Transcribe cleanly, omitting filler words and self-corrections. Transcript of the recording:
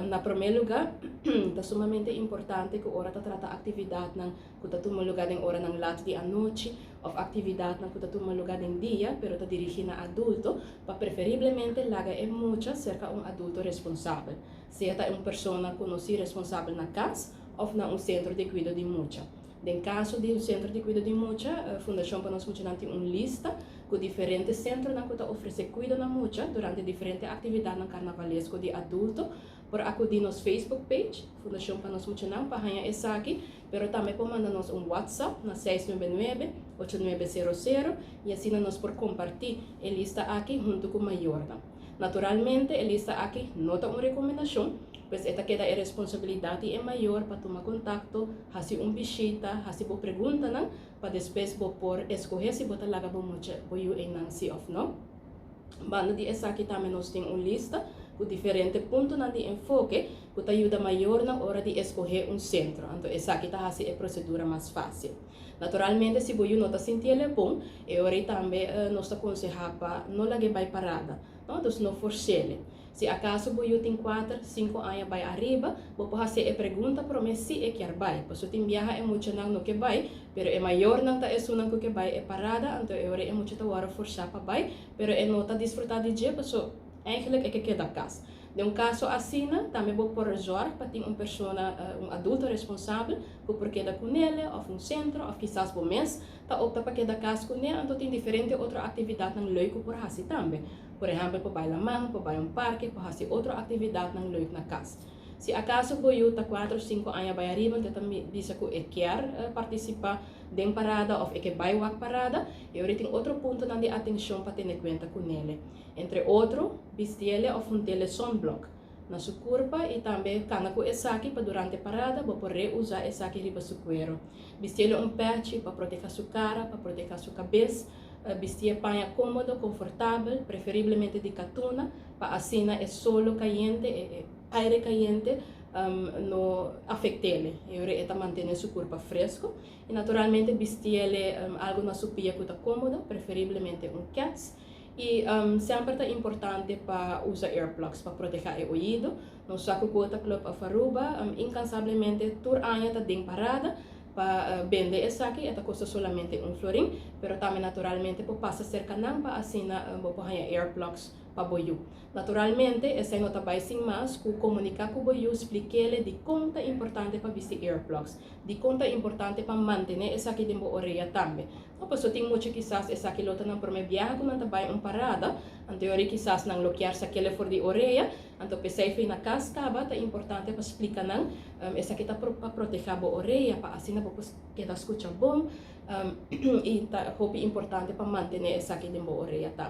na primeiro lugar, é sumamente importante que ora ta trata atividade nang kuta tuma lugar em hora nang lato di anoche, ou atividade nang kuta tuma lugar em dia, pero ta dirigida a adulto, pa preferivelmente laga é mucha cerca adulto responsável. Seja uma pessoa conhecida responsável na casa ou na centro de cuidado de mucha. No caso de centro de cuidado de mucha, a Fundação para nós tem uma lista com diferentes centros que oferecem cuidado na mucha durante diferentes atividades carnavalesco de adulto. Por acudir nos Facebook page, Fundação para nós para ganhar essa aqui, pero também pode mandar-nos WhatsApp na 699-8900 e assim nós por compartilhar a lista aqui junto com a Jordan. Naturalmente, a lista aqui não é uma recomendação, pois esta queda a responsabilidade é maior para tomar contato, fazer uma visita, fazer uma pergunta, para depois por escolher se você laga para em si ou não. Bando de essa aqui também nós temos uma lista com diferentes pontos de enfoque que te ajuda maior na hora de escolher um centro. Então, essa aqui está a procedura mais fácil. Naturalmente, se você não está sentindo bom, eu também nós aconselhamos para não lagar parada. Então, não force. Se acaso você tem 4, 5 anos vai arriba, você pode fazer a pergunta para mim se é quer vai. Porque tem viaja é muito não que vai, pero é maior não tá é sunang que vai é parada, então eu é muito hora forçar para vai, pero é não tá desfrutar de dia, porque eigenlijk é que queda casa. De um caso assim, também vou por resort para ter uma pessoa, adulto responsável, por quedar com ele, ou um centro, ou quizás por mês, tá opta para quedar casa com ele, então tem diferentes outras atividades não leuk por fazer também. Por exemplo, para bailar mão, para bailar parque, para fazer outra atividade não leuk na casa. Se acaso você está 4 ou 5 anos vai arriba, então também diz que quer participar de uma parada ou que vai a parada, eu tenho outro ponto de atenção para ter em conta com ele. Entre outros, vestir ou um sunblock na sua corpo e também cana com essa aqui para durante a parada, você pode usar essa aqui riba seu cuero. Vestir um patch para proteger sua cara, para proteger sua cabeça. Vestir panha cômodo, confortável, preferivelmente de catuna, para assim é solo caliente, aire caliente, não afeta ele. E está mantendo seu corpo fresco. E naturalmente vestir algo na sua pia que está cômodo, preferivelmente cats. E sempre é importante para usar earplugs para proteger o ouvido. No saco Gota Club of Aruba, incansavelmente, tur año está bem parada. Para vender essa aqui, esta custa somente $1, pero também naturalmente por passa cerca não para assim vou pôr earplugs para boiu. Naturalmente, essa não está bem sem mais, que comunicar com o boiu, explicar-lhe de quanto é importante para vestir earplugs, de quanto é importante para manter essa aqui dentro da orelha também. Então, pessoa tem muito quizás essa aqui lota não promete viajar quando está bem parada, anterior quizás não bloquear essa aqui for de orelha, então pensei que na cascaba é importante para explicar não, essa aqui está para proteger a orelha, para assim não que ela escuta bom, e é importante para manter essa aqui dentro da orelha também.